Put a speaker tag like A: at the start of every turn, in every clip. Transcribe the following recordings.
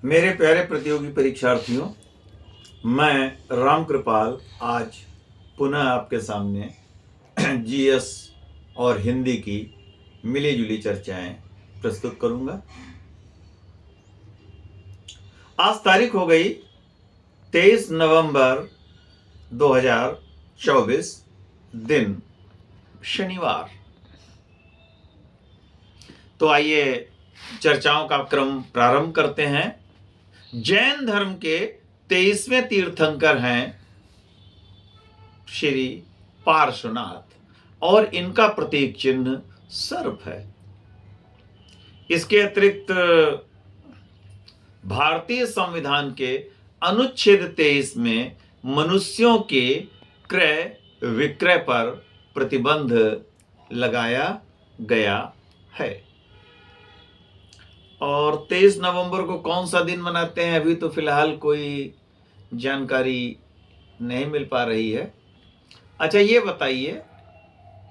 A: मेरे प्यारे प्रतियोगी परीक्षार्थियों, मैं राम कृपाल आज पुनः आपके सामने जीएस और हिंदी की मिली जुली चर्चाएं प्रस्तुत करूंगा। आज तारीख हो गई 23 नवंबर 2024, दिन शनिवार। तो आइए चर्चाओं का क्रम प्रारंभ करते हैं। जैन धर्म के 23वें तीर्थंकर हैं श्री पार्श्वनाथ और इनका प्रतीक चिन्ह सर्प है। इसके अतिरिक्त भारतीय संविधान के अनुच्छेद 23 में मनुष्यों के क्रय विक्रय पर प्रतिबंध लगाया गया है। और 23 नवंबर को कौन सा दिन मनाते हैं अभी तो फिलहाल कोई जानकारी नहीं मिल पा रही है। अच्छा, ये बताइए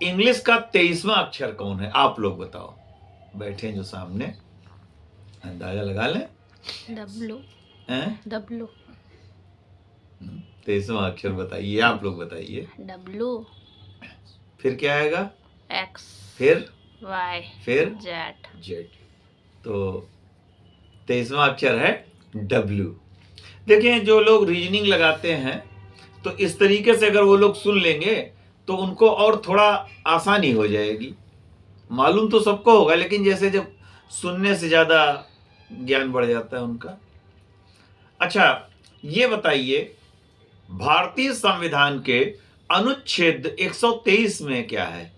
A: इंग्लिश का 23वां अक्षर कौन है? आप लोग बताओ, बैठे जो सामने, अंदाजा लगा लें।
B: डब्लू।
A: 23वां अक्षर बताइए, आप लोग बताइए।
B: डब्लू।
A: फिर क्या आएगा?
B: एक्स।
A: फिर
B: वाई।
A: फिर
B: जेड।
A: तो 23वां अक्षर है डब्ल्यू। देखिए, जो लोग रीजनिंग लगाते हैं तो इस तरीके से अगर वो लोग सुन लेंगे तो उनको और थोड़ा आसानी हो जाएगी। मालूम तो सबको होगा, लेकिन जैसे जब सुनने से ज्यादा ज्ञान बढ़ जाता है उनका। अच्छा, ये बताइए भारतीय संविधान के अनुच्छेद 123 में क्या है?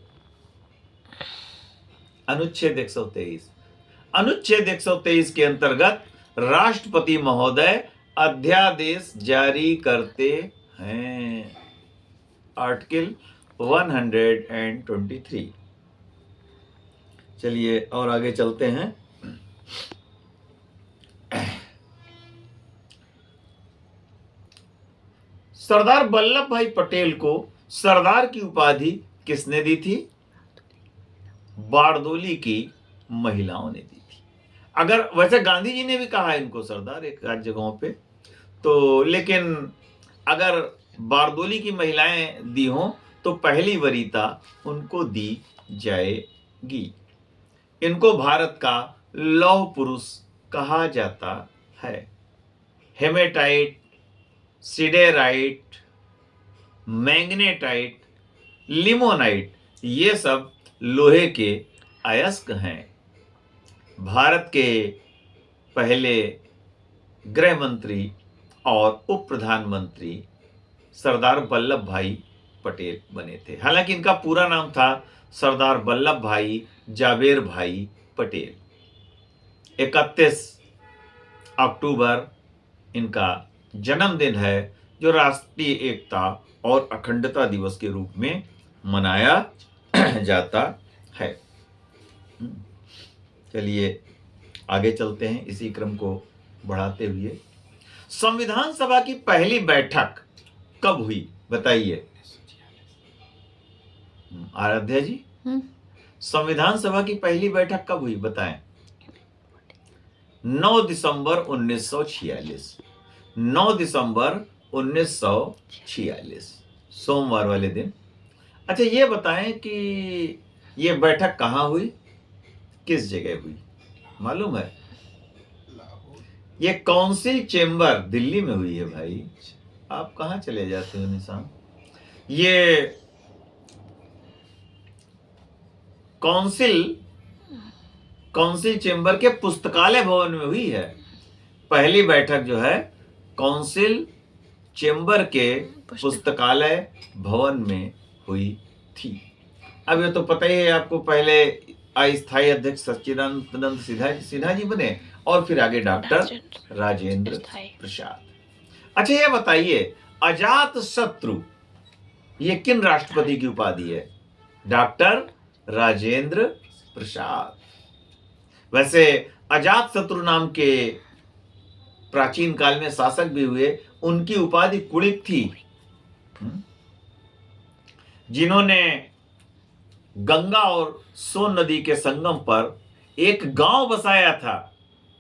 A: अनुच्छेद 123। अनुच्छेद 123 के अंतर्गत राष्ट्रपति महोदय अध्यादेश जारी करते हैं। आर्टिकल 123। चलिए और आगे चलते हैं। सरदार वल्लभ भाई पटेल को सरदार की उपाधि किसने दी थी? बारदोली की महिलाओं ने दी थी। अगर वैसे गांधी जी ने भी कहा इनको सरदार एक आध जगहों पे, तो लेकिन अगर बारदोली की महिलाएं दी हों तो पहली वरीयता उनको दी जाएगी। इनको भारत का लौह पुरुष कहा जाता है। हेमेटाइट, सिडेराइट, मैग्नेटाइट, लिमोनाइट, ये सब लोहे के अयस्क हैं। भारत के पहले गृह मंत्री और उप प्रधानमंत्री सरदार वल्लभ भाई पटेल बने थे। हालांकि इनका पूरा नाम था सरदार वल्लभ भाई जाबेर भाई पटेल। 31 अक्टूबर इनका जन्मदिन है, जो राष्ट्रीय एकता और अखंडता दिवस के रूप में मनाया जाता है। चलिए आगे चलते हैं इसी क्रम को बढ़ाते हुए। संविधान सभा की पहली बैठक कब हुई बताइए? आराध्या जी, संविधान सभा की पहली बैठक कब हुई बताएं? 9 दिसंबर 1946। 9 दिसंबर 1946, सोमवार वाले दिन। अच्छा, ये बताएं कि ये बैठक कहाँ हुई, किस जगह हुई? मालूम है? ये काउंसिल चेंबर दिल्ली में हुई है भाई। आप कहाँ चले जाते हो निशान? ये काउंसिल चेंबर के पुस्तकालय भवन में हुई है। पहली बैठक जो है काउंसिल चेंबर के पुस्तकालय भवन में हुई थी। अब ये तो पता ही है आपको, पहले अस्थायी अध्यक्ष सच्चिदानंद सिन्हा जी बने और फिर आगे डॉक्टर राजेंद्र प्रसाद। अच्छा, ये बताइए अजात शत्रु ये किन राष्ट्रपति की उपाधि है? डॉक्टर राजेंद्र प्रसाद। वैसे अजात शत्रु नाम के प्राचीन काल में शासक भी हुए, उनकी उपाधि कुणिक थी, जिन्होंने गंगा और सोन नदी के संगम पर एक गांव बसाया था।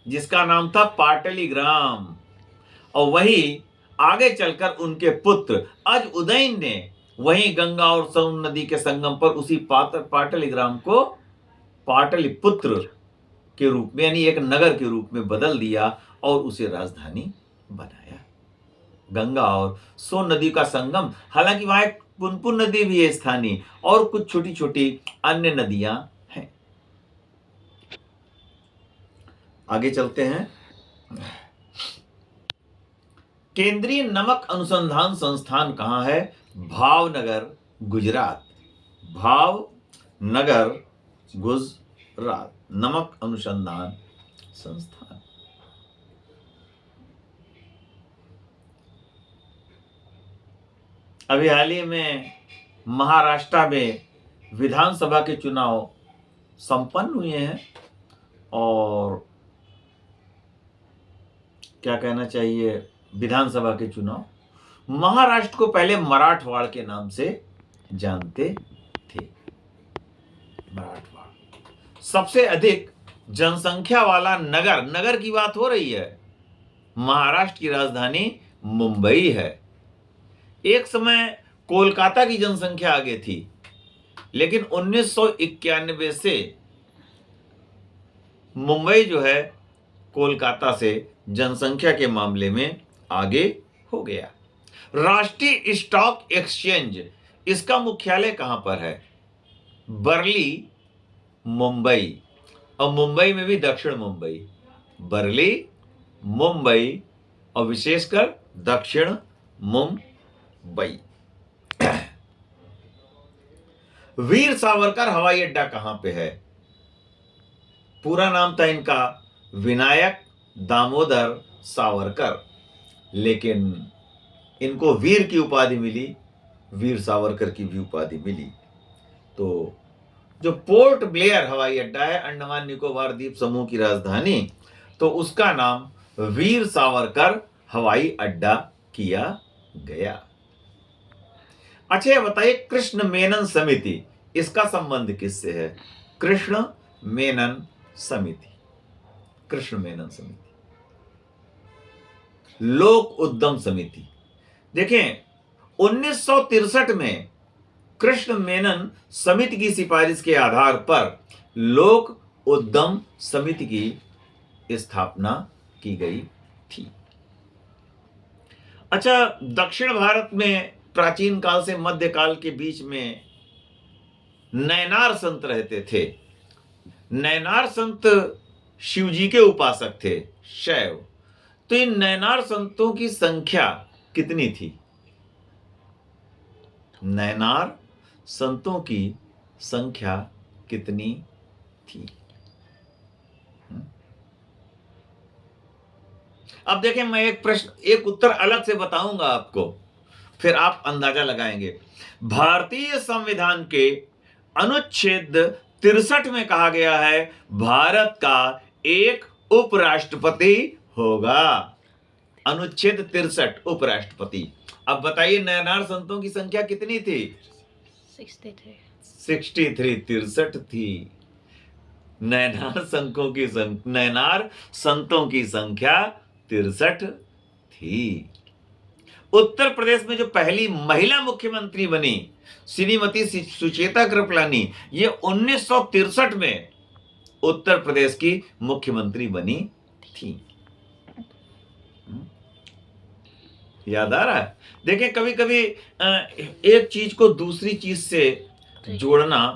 A: जिसका नाम था पाटलिग्राम, और वही आगे चलकर उनके पुत्र अज उदयन ने वहीं गंगा और सोन नदी के संगम पर उसी पाटलिग्राम को पाटलिपुत्र के रूप में, यानी एक नगर के रूप में बदल दिया और उसे राजधानी बनाया। गंगा और सोन नदी का संगम, हालांकि वहां एक पुनपुन नदी भी है स्थानीय, और कुछ छोटी छोटी अन्य नदियां हैं। आगे चलते हैं। केंद्रीय नमक अनुसंधान संस्थान कहां है? भावनगर, गुजरात। भावनगर, गुजरात, नमक अनुसंधान संस्थान। अभी हाल ही में महाराष्ट्र में विधानसभा के चुनाव संपन्न हुए हैं, और क्या कहना चाहिए, विधानसभा के चुनाव, महाराष्ट्र को पहले मराठवाड़ के नाम से जानते थे। मराठवाड़ सबसे अधिक जनसंख्या वाला नगर, नगर की बात हो रही है, महाराष्ट्र की राजधानी मुंबई है। एक समय कोलकाता की जनसंख्या आगे थी, लेकिन 1991 से मुंबई जो है कोलकाता से जनसंख्या के मामले में आगे हो गया। राष्ट्रीय स्टॉक एक्सचेंज, इसका मुख्यालय कहां पर है? बर्ली, मुंबई, और मुंबई में भी दक्षिण मुंबई। बर्ली, मुंबई, और विशेषकर दक्षिण मुंबई। वीर सावरकर हवाई अड्डा कहां पे है? पूरा नाम था इनका विनायक दामोदर सावरकर, लेकिन इनको वीर की उपाधि मिली, वीर सावरकर की भी उपाधि मिली। तो जो पोर्ट ब्लेयर हवाई अड्डा है, अंडमान निकोबार द्वीप समूह की राजधानी, तो उसका नाम वीर सावरकर हवाई अड्डा किया गया। अच्छा, ये बताइए, कृष्ण मेनन समिति, इसका संबंध किससे है? कृष्ण मेनन समिति, कृष्ण मेनन समिति, लोक उद्यम समिति। देखें, 1963 में कृष्ण मेनन समिति की सिफारिश के आधार पर लोक उद्यम समिति की स्थापना की गई थी। अच्छा, दक्षिण भारत में प्राचीन काल से मध्यकाल के बीच में नैनार संत रहते थे। नैनार संत शिवजी के उपासक थे, शैव। तो इन नैनार संतों की संख्या कितनी थी? नैनार संतों की संख्या कितनी थी? अब देखें, मैं एक उत्तर अलग से बताऊंगा आपको, फिर आप अंदाजा लगाएंगे। भारतीय संविधान के अनुच्छेद 63 में कहा गया है भारत का एक उपराष्ट्रपति होगा। अनुच्छेद 63, उपराष्ट्रपति। अब बताइए, नैनार संतों की संख्या कितनी थी?
B: 63
A: 63 थी। नैनार संतों की संख्या 63 थी। उत्तर प्रदेश में जो पहली महिला मुख्यमंत्री बनी, श्रीमती सुचेता कृपलानी, ये 1963 में उत्तर प्रदेश की मुख्यमंत्री बनी थी। याद आ रहा है? देखें, कभी कभी एक चीज को दूसरी चीज से जोड़ना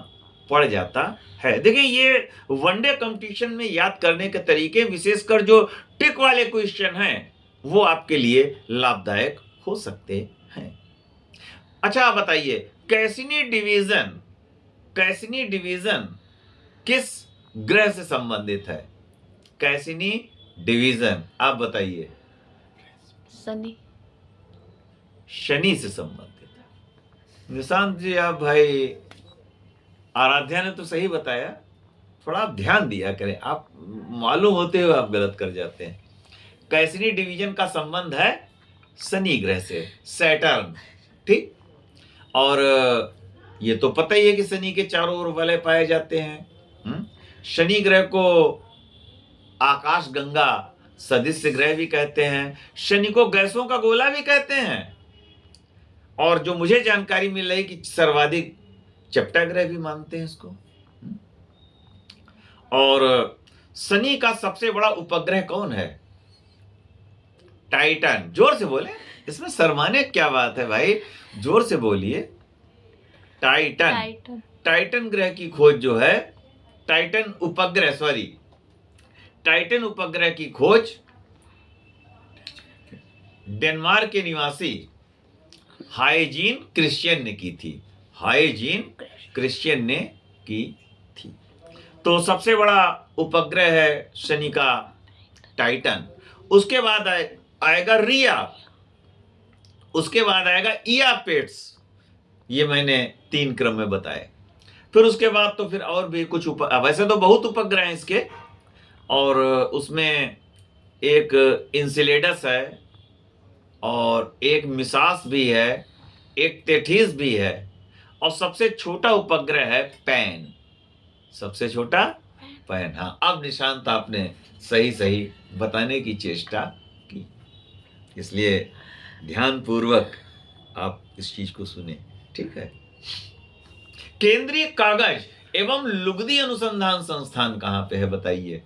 A: पड़ जाता है। देखिए, ये वनडे कंपटीशन में याद करने के तरीके, विशेषकर जो टिक वाले क्वेश्चन हैं, वो आपके लिए लाभदायक हो सकते हैं। अच्छा, आप बताइए, कैसिनी डिवीजन किस ग्रह से संबंधित है? कैसिनी डिवीजन, आप बताइए। शनि से संबंधित है। निशांत जी, आप भाई, आराध्या ने तो सही बताया, थोड़ा आप ध्यान दिया करें, आप मालूम होते हुए आप गलत कर जाते हैं। कैसिनी डिवीजन का संबंध है शनि ग्रह से, सैटर्न, ठीक। और ये तो पता ही है कि शनि के चारों ओर वलय पाए जाते हैं। शनि ग्रह को आकाश गंगा सदृश ग्रह भी कहते हैं, शनि को गैसों का गोला भी कहते हैं, और जो मुझे जानकारी मिल रही कि सर्वाधिक चपटा ग्रह भी मानते हैं इसको। और शनि का सबसे बड़ा उपग्रह कौन है? टाइटन। जोर से बोले, इसमें शर्माने क्या बात है भाई, जोर से बोलिए। टाइटन।
B: टाइटन।
A: टाइटन ग्रह की खोज जो है, टाइटन उपग्रह की खोज डेनमार्क के निवासी हाइजीन क्रिश्चियन ने की थी। हाइजीन क्रिश्चियन ने की थी। तो सबसे बड़ा उपग्रह है शनि का टाइटन। उसके बाद आएगा रिया, उसके बाद आएगा ईयापेट्स। ये मैंने 3 क्रम में बताए। फिर उसके बाद तो फिर और भी कुछ वैसे तो बहुत उपग्रह हैं इसके, और उसमें एक इंसिलेडस है, और एक मिसास भी है, एक तेथिस भी है, और सबसे छोटा उपग्रह है पैन। सबसे छोटा पैन। हाँ, अब निशांत आपने सही बताने की चेष्टा की, इसलिए ध्यानपूर्वक आप इस चीज को सुने, ठीक है। केंद्रीय कागज एवं लुगदी अनुसंधान संस्थान कहां पे है बताइए?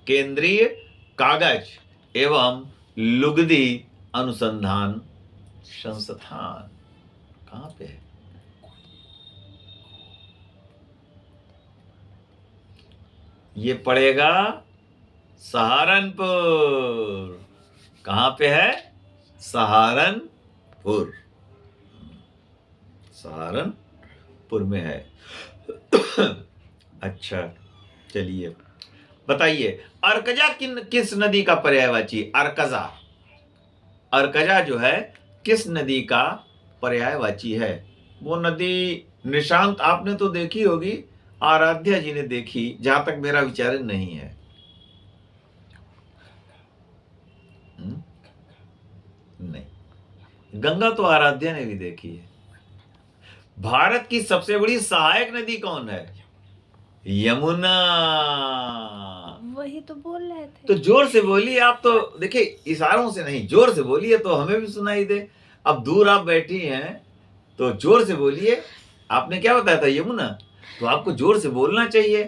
A: केंद्रीय कागज एवं लुगदी अनुसंधान संस्थान कहां पे है? ये पड़ेगा सहारनपुर। कहां पे है? सहारनपुर। सहारनपुर में है। अच्छा, चलिए बताइए, अर्कजा किस नदी का पर्यायवाची? अर्कजा जो है किस नदी का पर्यायवाची है? वो नदी निशांत आपने तो देखी होगी, आराध्या जी ने देखी, जहां तक मेरा विचार नहीं है। नहीं, गंगा तो आराध्या ने भी देखी है। भारत की सबसे बड़ी सहायक नदी कौन है? यमुना।
B: वही तो बोल रहे थे।
A: तो जोर से बोलिए आप, तो देखिए इशारों से नहीं, जोर से बोलिए तो हमें भी सुनाई दे। अब दूर आप बैठी हैं तो जोर से बोलिए। आपने क्या बताया था? यमुना। तो आपको जोर से बोलना चाहिए।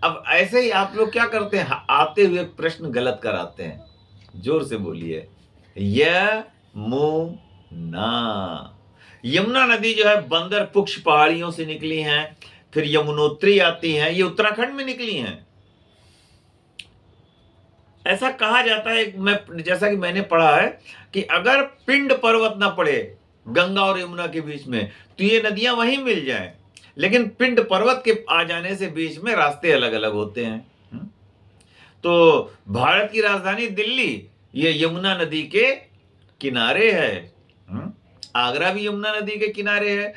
A: अब ऐसे ही आप लोग क्या करते हैं, आते हुए प्रश्न गलत कराते हैं। जोर से बोलिए, यमुना। यमुना नदी जो है बंदर पुक्ष पहाड़ियों से निकली हैं, फिर यमुनोत्री आती हैं, ये उत्तराखंड में निकली हैं। ऐसा कहा जाता है, जैसा कि मैंने पढ़ा है कि अगर पिंड पर्वत ना पड़े गंगा और यमुना के बीच में तो ये नदियां वहीं मिल जाएं, लेकिन पिंड पर्वत के आ जाने से बीच में रास्ते अलग अलग होते हैं। तो भारत की राजधानी दिल्ली ये यमुना नदी के किनारे है। आगरा भी यमुना नदी के किनारे है।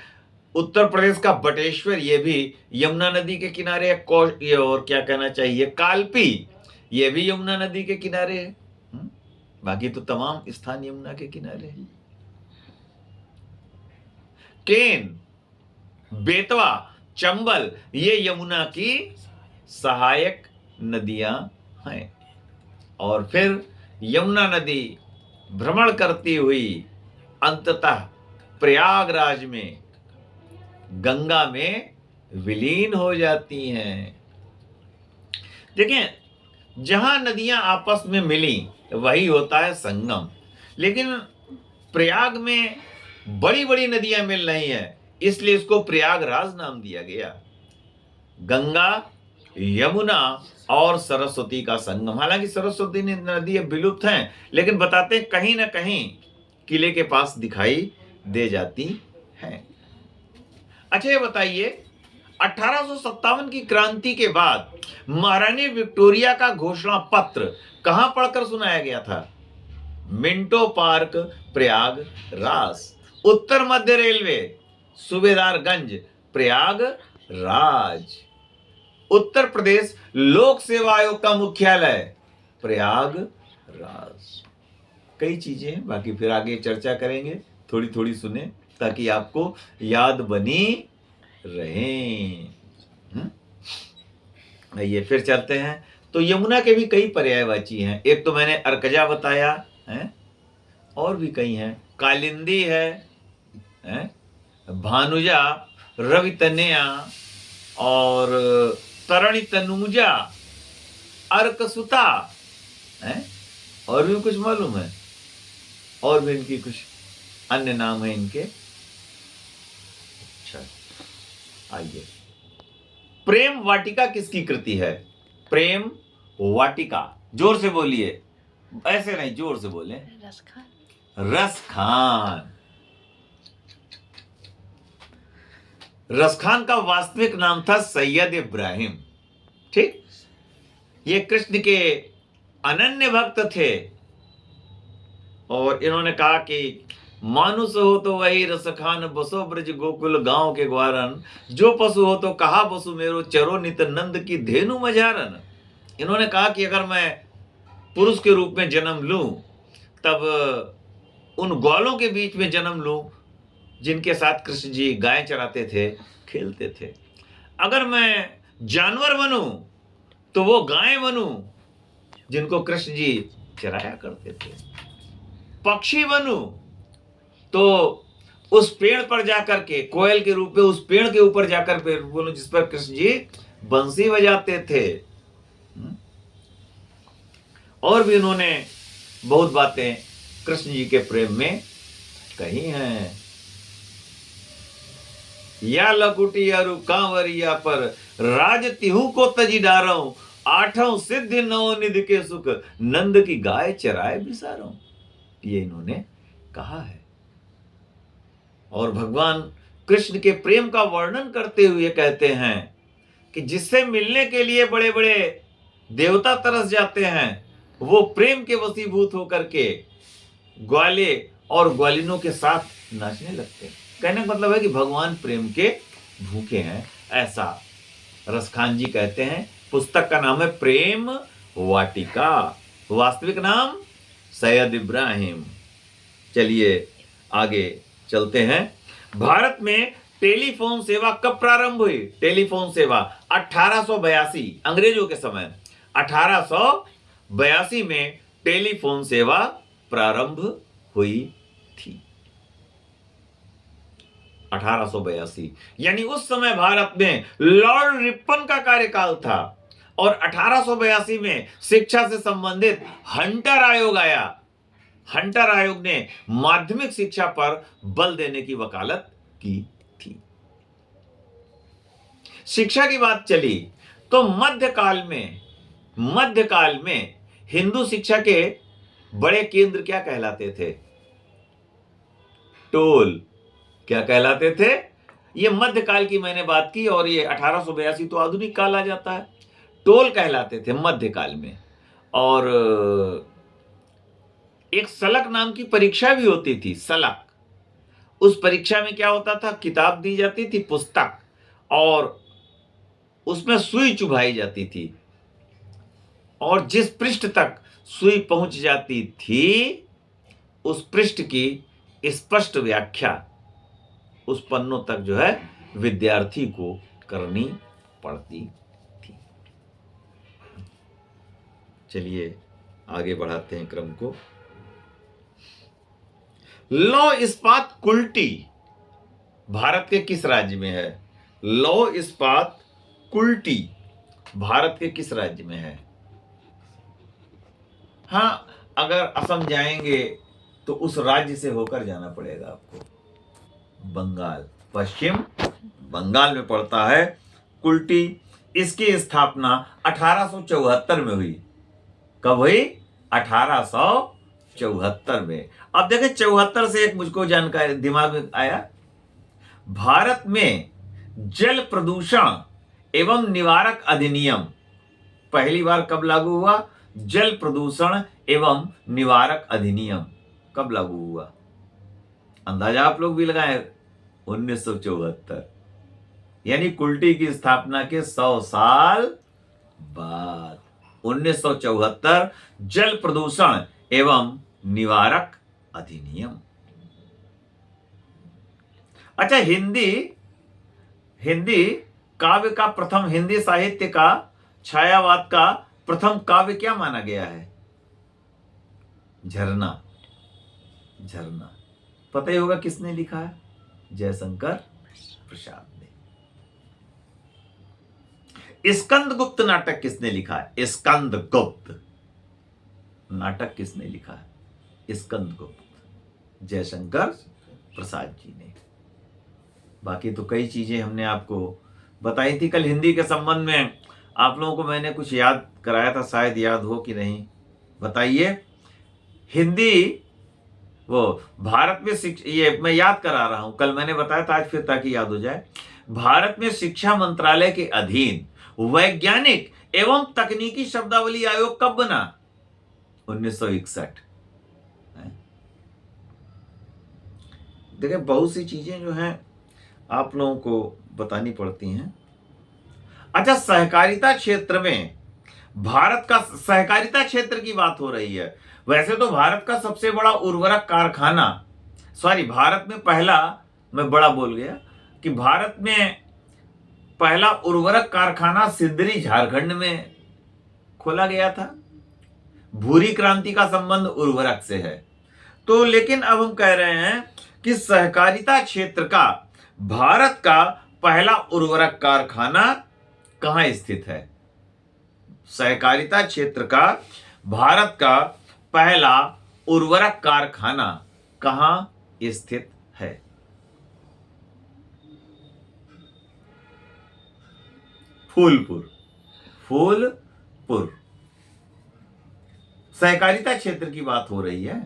A: उत्तर प्रदेश का बटेश्वर ये भी यमुना नदी के किनारे है। ये और क्या कहना चाहिए, कालपी ये भी यमुना नदी के किनारे है। बाकी तो तमाम स्थान यमुना के किनारे हैं। केन, बेतवा, चंबल ये यमुना की सहायक नदियां हैं। और फिर यमुना नदी भ्रमण करती हुई अंततः प्रयागराज में गंगा में विलीन हो जाती हैं। देखें, जहां नदियां आपस में मिली वही होता है संगम, लेकिन प्रयाग में बड़ी बड़ी नदियां मिल रही हैं, इसलिए इसको प्रयागराज नाम दिया गया। गंगा, यमुना और सरस्वती का संगम। हालांकि सरस्वती नदी अब विलुप्त हैं, लेकिन बताते हैं कहीं ना कहीं किले के पास दिखाई दे जाती हैं। अच्छा, ये बताइए, 1857 की क्रांति के बाद महारानी विक्टोरिया का घोषणा पत्र कहां पढ़कर सुनाया गया था? Minto park, Prayagraj. उत्तर मध्य रेलवे, सूबेदारगंज, प्रयागराज। उत्तर प्रदेश लोक सेवा आयोग का मुख्यालय, प्रयागराज। कई चीजें हैं, बाकी फिर आगे चर्चा करेंगे। थोड़ी थोड़ी सुने ताकि आपको याद बनी रहे। आइए फिर चलते हैं तो यमुना के भी कई पर्यायवाची हैं। एक तो मैंने अर्कजा बताया है, और भी कई हैं, कालिंदी है, भानुजा, रवि तनया और तरणि तनुजा, अर्कसुता है, और भी कुछ मालूम है, और भी इनकी कुछ अन्य नाम है इनके। अच्छा, आइए, प्रेम वाटिका किसकी कृति है? प्रेम वाटिका, जोर से बोलिए, ऐसे नहीं, जोर से बोले।
B: रस खान।
A: रस खान। रस खान का वास्तविक नाम था सैयद इब्राहिम। ठीक, ये कृष्ण के अनन्य भक्त थे, और इन्होंने कहा कि मानुष हो तो वही रस खान, बसो ब्रज गोकुल गांव के ग्वारन, जो पशु हो तो कहा बसु मेरो, चरो नित नंद की धेनु मझारन। इन्होंने कहा कि अगर मैं पुरुष के रूप में जन्म लूं, तब उन ग्वालों के बीच में जन्म लूं जिनके साथ कृष्ण जी गाय चराते थे, खेलते थे। अगर मैं जानवर बनूं तो वो गाय बनूं जिनको कृष्ण जी चराया करते थे। पक्षी बनूं तो उस पेड़ पर जाकर के, कोयल के रूप में उस पेड़ के ऊपर जाकर के बोलूं जिस पर कृष्ण जी बंसी बजाते थे। और भी उन्होंने बहुत बातें कृष्ण जी के प्रेम में कही हैं। या लकुटी अरु कांवरिया पर, राज तिहु को तजी डारो, आठों सिद्धि नौ निधि के सुख, नंद की गाय चराए बिसारो। ये इन्होंने कहा है। और भगवान कृष्ण के प्रेम का वर्णन करते हुए कहते हैं कि जिससे मिलने के लिए बड़े बड़े देवता तरस जाते हैं, वो प्रेम के वशीभूत होकर के ग्वाले और ग्वालिनों के साथ नाचने लगते हैं। कहने का मतलब है कि भगवान प्रेम के भूखे हैं, ऐसा रसखान जी कहते हैं। पुस्तक का नाम है प्रेम वाटिका, वास्तविक नाम सैयद इब्राहिम। चलिए आगे चलते हैं। भारत में टेलीफोन सेवा कब प्रारंभ हुई? टेलीफोन सेवा 1882, अंग्रेजों के समय 1882 में टेलीफोन सेवा प्रारंभ हुई थी। 1882, यानी उस समय भारत में लॉर्ड रिपन का कार्यकाल था, और 1882 में शिक्षा से संबंधित हंटर आयोग आया। हंटर आयोग ने माध्यमिक शिक्षा पर बल देने की वकालत की थी। शिक्षा की बात चली तो मध्यकाल में हिंदू शिक्षा के बड़े केंद्र क्या कहलाते थे? टोल। क्या कहलाते थे? ये मध्यकाल की मैंने बात की, और ये 1882 तो आधुनिक काल आ जाता है। टोल कहलाते थे मध्यकाल में। और एक सलक नाम की परीक्षा भी होती थी, सलक। उस परीक्षा में क्या होता था? किताब दी जाती थी, पुस्तक, और उसमें सुई चुभाई जाती थी, और जिस पृष्ठ तक सुई पहुंच जाती थी, उस पृष्ठ की स्पष्ट व्याख्या उस पन्नों तक जो है विद्यार्थी को करनी पड़ती थी। चलिए आगे बढ़ाते हैं क्रम को। लौह इस्पात कुल्टी भारत के किस राज्य में है? लौह इस्पात कुल्टी भारत के किस राज्य में है? हाँ, अगर असम जाएंगे तो उस राज्य से होकर जाना पड़ेगा आपको। बंगाल, पश्चिम बंगाल में पड़ता है कुल्टी। इसकी स्थापना 1874 में हुई। कब हुई? 1874 में। अब देखें, 74 से एक मुझको जानकारी दिमाग में आया। भारत में जल प्रदूषण एवं निवारक अधिनियम पहली बार कब लागू हुआ? जल प्रदूषण एवं निवारक अधिनियम कब लागू हुआ? अंदाजा आप लोग भी लगाएं। 1974, यानी कुल्टी की स्थापना के 100 साल बाद 1974 जल प्रदूषण एवं निवारक अधिनियम। अच्छा, हिंदी काव्य का प्रथम, हिंदी साहित्य का छायावाद का प्रथम काव्य क्या माना गया है? झरना। झरना पता ही होगा किसने लिखा है? जयशंकर प्रसाद ने। स्कंदगुप्त नाटक किसने लिखा है? स्कंदगुप्त नाटक किसने लिखा है? स्कंदगुप्त, जयशंकर प्रसाद जी ने। बाकी तो कई चीजें हमने आपको बताई थी। कल हिंदी के संबंध में आप लोगों को मैंने कुछ याद कराया था, शायद याद हो कि नहीं, बताइए। हिंदी वो भारत में ये मैं याद करा रहा हूं, कल मैंने बताया था, आज फिर ताकि याद हो जाए। भारत में शिक्षा मंत्रालय के अधीन वैज्ञानिक एवं तकनीकी शब्दावली आयोग कब बना? 1961। देखिए बहुत सी चीजें जो हैं आप लोगों को बतानी पड़ती हैं। अच्छा, सहकारिता क्षेत्र में भारत का, सहकारिता क्षेत्र की बात हो रही है। वैसे तो भारत का सबसे बड़ा उर्वरक कारखाना, सॉरी भारत में पहला, मैं बड़ा बोल गया, कि भारत में पहला उर्वरक कारखाना सिंदरी झारखंड में खोला गया था। भूरी क्रांति का संबंध उर्वरक से है। तो लेकिन अब हम कह रहे हैं कि सहकारिता क्षेत्र का भारत का पहला उर्वरक कारखाना कहां स्थित है? सहकारिता क्षेत्र का भारत का पहला उर्वरक कारखाना कहां स्थित है? फूलपुर। फूलपुर सहकारिता क्षेत्र की बात हो रही है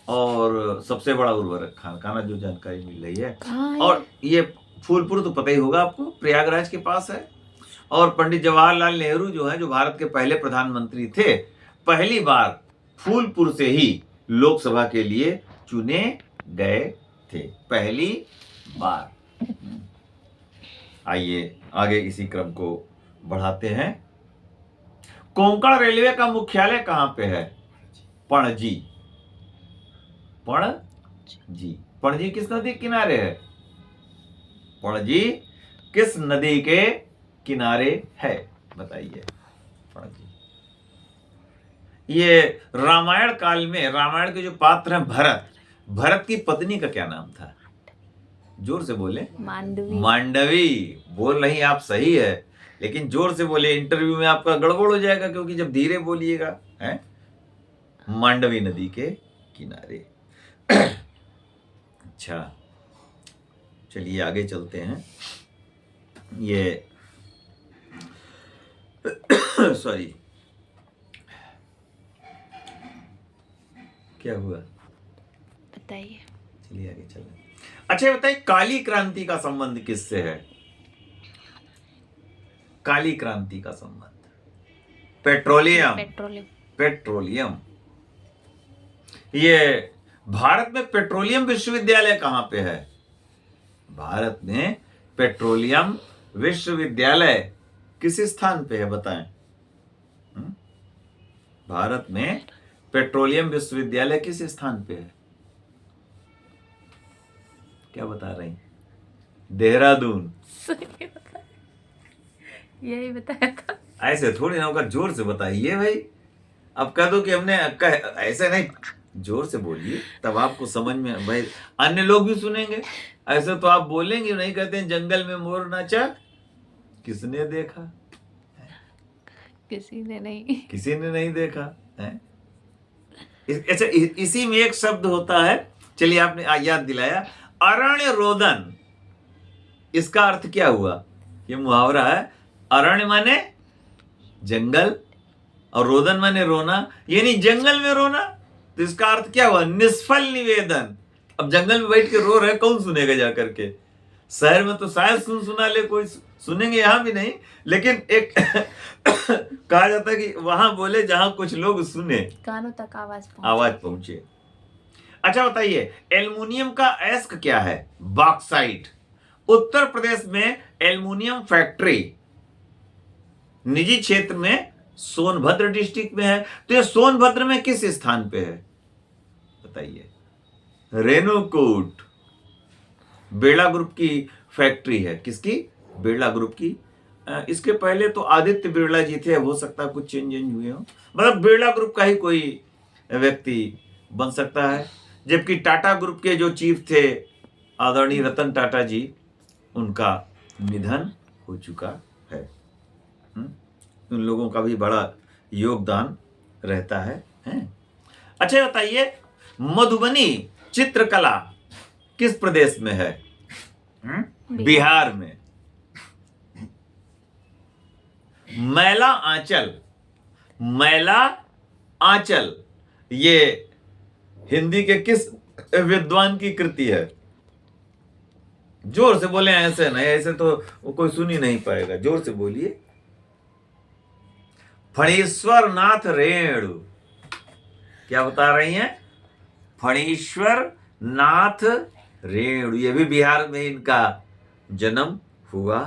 A: और सबसे बड़ा उर्वरक कारखाना जो जानकारी मिल रही है। और ये फूलपुर तो पता ही होगा आपको, प्रयागराज के पास है। और पंडित जवाहरलाल नेहरू जो है, जो भारत के पहले प्रधानमंत्री थे, पहली बार फूलपुर से ही लोकसभा के लिए चुने गए थे, पहली बार। आइए आगे इसी क्रम को बढ़ाते हैं। कोंकण रेलवे का मुख्यालय कहां पे है? पणजी। पणजी। पणजी किस नदी के किनारे है? पणजी किस नदी के किनारे है? बताइए। पणजी। ये रामायण काल में, रामायण के जो पात्र हैं भरत, भरत की पत्नी का क्या नाम था? जोर से बोले।
B: मांडवी।
A: मांडवी। बोल रही आप सही है, लेकिन जोर से बोले, इंटरव्यू में आपका गड़बड़ हो जाएगा, क्योंकि जब धीरे बोलिएगा है। मांडवी नदी के किनारे। अच्छा चलिए आगे चलते हैं। ये सॉरी क्या हुआ
B: बताइए।
A: चलिए आगे चलें। अच्छा बताइए, काली क्रांति का संबंध किससे है? काली क्रांति का संबंध पेट्रोलियम।
B: पेट्रोलियम।
A: पेट्रोलियम। ये भारत में पेट्रोलियम विश्वविद्यालय कहां पे है? भारत में पेट्रोलियम विश्वविद्यालय किस स्थान पे है बताएं? भारत में पेट्रोलियम विश्वविद्यालय किस स्थान पे है? क्या बता रही? देहरादून।
B: यही बताया था।
A: ऐसे थोड़ी ना होगा, जोर से बताइए भाई। अब कह दो कि हमने ऐसे नहीं, जोर से बोलिए तब आपको समझ में, भाई अन्य लोग भी सुनेंगे। ऐसे तो आप बोलेंगे नहीं, कहते हैं जंगल में मोर नाचा किसने देखा?
B: किसी ने नहीं।
A: किसी ने नहीं देखा है। अच्छा इसी में एक शब्द होता है, चलिए आपने याद दिलाया, अरण्य रोदन। इसका अर्थ क्या हुआ? ये मुहावरा है, अरण्य माने जंगल और रोदन माने रोना, यानी जंगल में रोना। तो इसका अर्थ क्या हुआ? निष्फल निवेदन। अब जंगल में बैठ के रो रहे, कौन सुनेगा जाकर के? शहर में तो शायद सुना ले, कोई सुनेंगे, यहां भी नहीं, लेकिन एक कहा जाता है कि वहां बोले जहां कुछ लोग सुने,
B: कानों तक
A: आवाज पहुंचे। अच्छा बताइए, एल्युमिनियम का अयस्क क्या है? बॉक्साइट। उत्तर प्रदेश में एल्युमिनियम फैक्ट्री निजी क्षेत्र में सोनभद्र डिस्ट्रिक्ट में है। तो ये सोनभद्र में किस स्थान पे है बताइए? रेणुकूट। बिरला ग्रुप की फैक्ट्री है। किसकी? बिरला ग्रुप की इसके पहले तो आदित्य बिरला जी थे, हो सकता है कुछ चेंज हुए हो, मतलब बिरला ग्रुप का ही कोई व्यक्ति बन सकता है। जबकि टाटा ग्रुप के जो चीफ थे आदरणीय रतन टाटा जी, उनका निधन हो चुका है। उन लोगों का भी बड़ा योगदान रहता है, हैं? अच्छा ये बताइए, मधुबनी चित्रकला किस प्रदेश में है? बिहार में। मैला आंचल, मैला आंचल ये हिंदी के किस विद्वान की कृति है? जोर से बोले, ऐसे नहीं, ऐसे तो कोई सुन ही नहीं पाएगा, जोर से बोलिए। फणीश्वर नाथ रेणु। क्या बता रही हैं? फणीश्वर नाथ रेणु, ये भी बिहार में इनका जन्म हुआ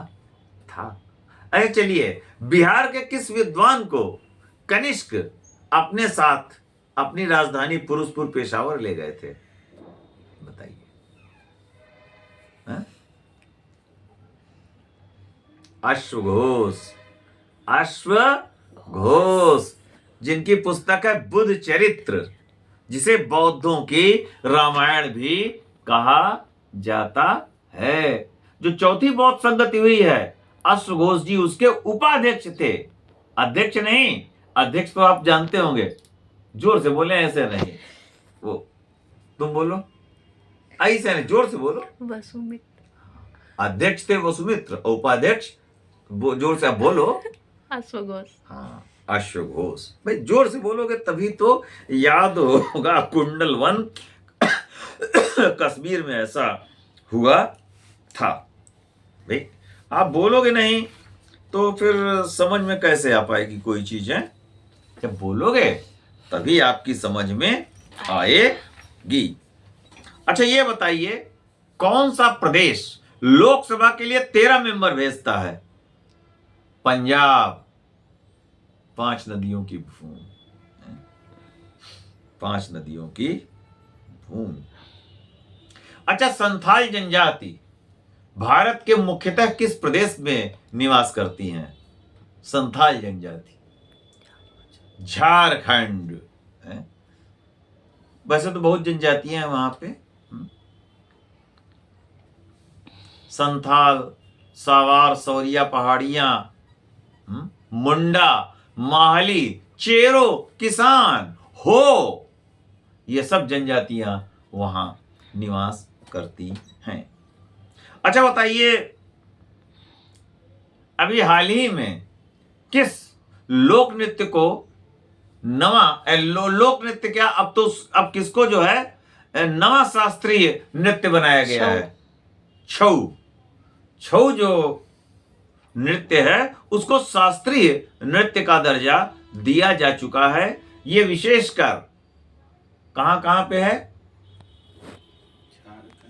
A: था। अरे चलिए, बिहार के किस विद्वान को कनिष्क अपने साथ अपनी राजधानी पुरुषपुर पेशावर ले गए थे? बताइए। अश्वघोष, अश्वघोष, जिनकी पुस्तक है बुद्ध चरित्र, जिसे बौद्धों की रामायण भी कहा जाता है। जो चौथी बौद्ध संगति हुई है, अश्वघोष जी उसके उपाध्यक्ष थे, अध्यक्ष नहीं। अध्यक्ष तो आप जानते होंगे, जोर से बोले, ऐसे नहीं। वो तुम बोलो, ऐसे नहीं, जोर से बोलो।
B: वसुमित्र।
A: अध्यक्ष थे वसुमित्र, उपाध्यक्ष जोर से आप बोलो।
B: अश्वघोष।
A: हाँ, अश्वघोष। भाई जोर से बोलोगे तभी तो याद होगा। कुंडल वन कश्मीर में ऐसा हुआ था। भाई आप बोलोगे नहीं तो फिर समझ में कैसे आ पाएगी कोई चीज है? जब बोलोगे तभी आपकी समझ में आएगी। अच्छा ये बताइए, कौन सा प्रदेश लोकसभा के लिए 13 मेंबर भेजता है? पंजाब। 5 नदियों की भूमि, 5 नदियों की भूमि। अच्छा, संथाल जनजाति भारत के मुख्यतः किस प्रदेश में निवास करती हैं? संथाल जनजाति झारखंड है। वैसे तो बहुत जनजातियां हैं वहां पे। संथाल, सावार, सौरिया पहाड़ियां, मुंडा, माहली, चेरो, किसान, हो, ये सब जनजातियां वहां निवास करती हैं। अच्छा बताइए, अभी हाल ही में किस लोक नृत्य को नवा लोक नृत्य क्या, अब किसको जो है नवा शास्त्रीय नृत्य बनाया गया है? छऊ। छऊ जो नृत्य है उसको शास्त्रीय नृत्य का दर्जा दिया जा चुका है। ये विशेषकर कहां कहां पे है?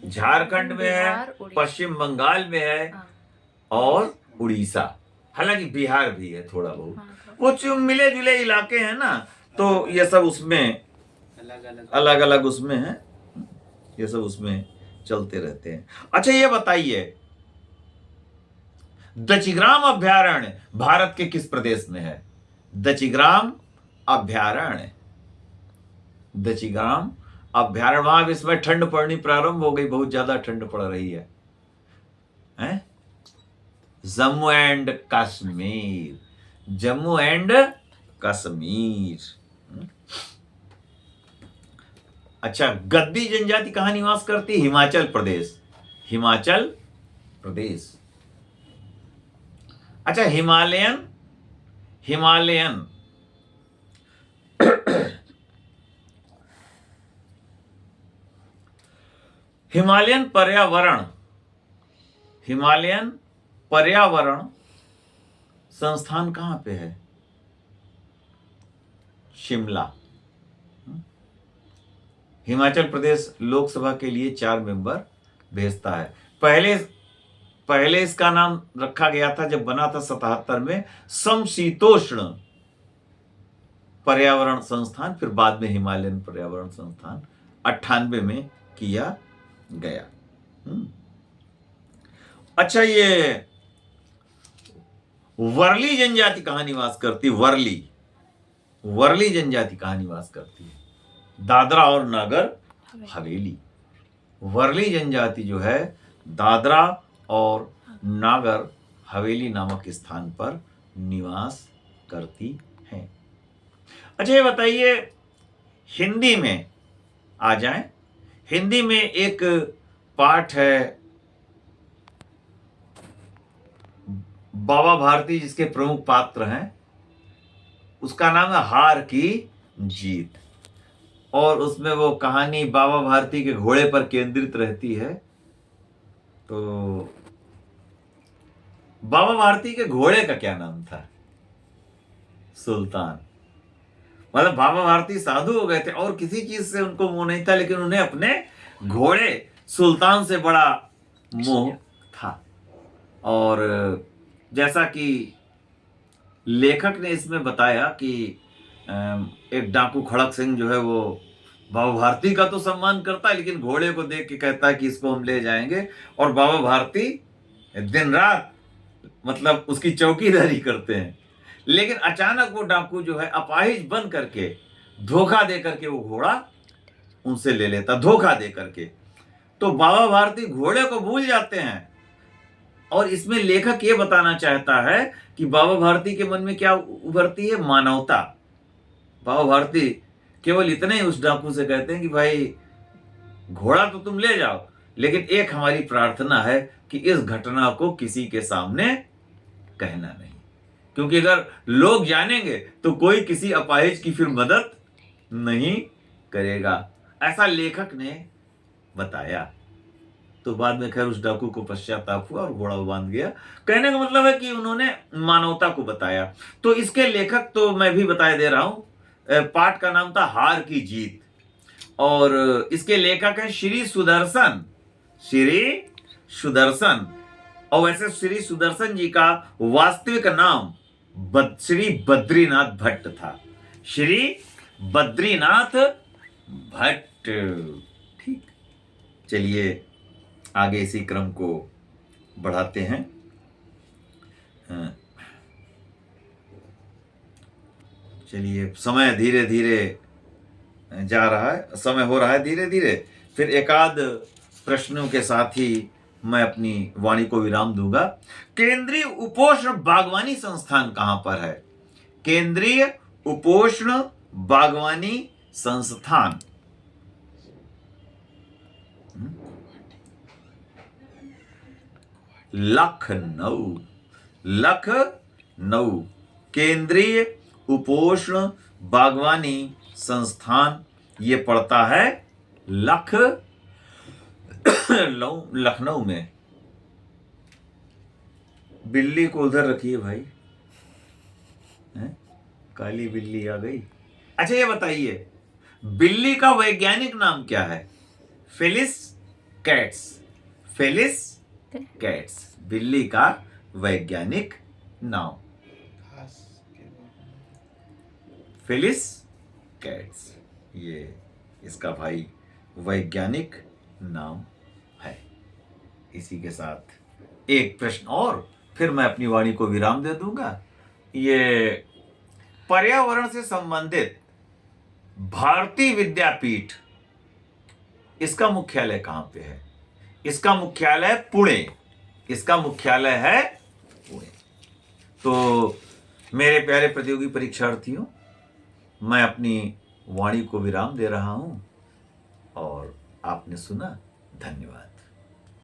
A: झारखंड में है, पश्चिम बंगाल में है और उड़ीसा। हालांकि बिहार भी है थोड़ा बहुत। कुछ मिले जुले इलाके हैं ना, तो ये सब उसमें अलग अलग उसमें है, ये सब उसमें चलते रहते हैं। अच्छा ये बताइए, दचिग्राम अभ्यारण्य भारत के किस प्रदेश में है? दचिग्राम अभ्यारण्य, दचिग्राम अभ्यारण्य। वहां इस समय ठंड पड़नी प्रारंभ हो गई, बहुत ज्यादा ठंड पड़ रही है, हैं? Jammu and Kashmir, Jammu and Kashmir. अच्छा, गद्दी जनजाति कहां निवास करती? हिमाचल प्रदेश, हिमाचल प्रदेश। अच्छा, हिमालयन, हिमालयन हिमालयन पर्यावरण, हिमालयन पर्यावरण संस्थान कहां पे है? शिमला। हिमाचल प्रदेश लोकसभा के लिए 4 मेंबर भेजता है। पहले इसका नाम रखा गया था, जब बना था 77 में, समशीतोष्ण पर्यावरण संस्थान, फिर बाद में हिमालयन पर्यावरण संस्थान 98 में किया गया। अच्छा, ये वर्ली जनजाति कहां निवास करती? वर्ली जनजाति कहां निवास करती है? दादरा और नागर हवेली। वर्ली जनजाति जो है दादरा और नागर हवेली नामक स्थान पर निवास करती है। अच्छा ये बताइए, हिंदी में आ जाएं। हिंदी में एक पाठ है बाबा भारती जिसके प्रमुख पात्र हैं, उसका नाम है हार की जीत। और उसमें वो कहानी बाबा भारती के घोड़े पर केंद्रित रहती है। तो बाबा भारती के घोड़े का क्या नाम था? सुल्तान। मतलब बाबा भारती साधु हो गए थे और किसी चीज से उनको मोह नहीं था, लेकिन उन्हें अपने घोड़े सुल्तान से बड़ा मोह था। और जैसा कि लेखक ने इसमें बताया कि एक डाकू खड़क सिंह जो है वो बाबा भारती का तो सम्मान करता है, लेकिन घोड़े को देख के कहता है कि इसको हम ले जाएंगे। और बाबा भारती दिन रात मतलब उसकी चौकीदारी करते हैं। लेकिन अचानक वो डाकू जो है अपाहिज बन करके धोखा दे करके वो घोड़ा उनसे ले लेता, धोखा दे करके। तो बाबा भारती घोड़े को भूल जाते हैं। और इसमें लेखक ये बताना चाहता है कि बाबा भारती के मन में क्या उभरती है? मानवता। बाबा भारती केवल इतने ही उस डाकू से कहते हैं कि भाई घोड़ा तो तुम ले जाओ, लेकिन एक हमारी प्रार्थना है कि इस घटना को किसी के सामने कहना नहीं, क्योंकि अगर लोग जानेंगे तो कोई किसी अपाहिज की फिर मदद नहीं करेगा। ऐसा लेखक ने बताया। तो बाद में खैर उस डाकू को पश्चाताप हुआ और घोड़ा बांध गया। कहने का मतलब है कि उन्होंने मानवता को बताया। तो इसके लेखक तो मैं भी बताए दे रहा हूं। पाठ का नाम था हार की जीत और इसके लेखक हैं श्री सुदर्शन। और वैसे श्री सुदर्शन जी का वास्तविक नाम श्री बद्रीनाथ भट्ट था। श्री बद्रीनाथ भट्ट। ठीक, चलिए आगे इसी क्रम को बढ़ाते हैं। चलिए, समय धीरे धीरे जा रहा है, समय हो रहा है धीरे धीरे। फिर एकाध प्रश्नों के साथ ही मैं अपनी वाणी को विराम दूंगा। केंद्रीय उपोष्ण बागवानी संस्थान कहां पर है? केंद्रीय उपोष्ण बागवानी संस्थान लखनऊ। केंद्रीय उपोष्ण बागवानी संस्थान ये पड़ता है लखनऊ में। बिल्ली को उधर रखिए भाई, हैं? काली बिल्ली आ गई। अच्छा ये बताइए, बिल्ली का वैज्ञानिक नाम क्या है? फेलिस कैट्स बिल्ली का वैज्ञानिक नाम फेलिस कैट्स, ये इसका भाई वैज्ञानिक नाम है। इसी के साथ एक प्रश्न और, फिर मैं अपनी वाणी को विराम दे दूंगा। ये पर्यावरण से संबंधित भारतीय विद्यापीठ, इसका मुख्यालय कहां पे है? इसका मुख्यालय पुणे। तो मेरे प्यारे प्रतियोगी परीक्षार्थियों, मैं अपनी वाणी को विराम दे रहा हूं और आपने सुना। धन्यवाद।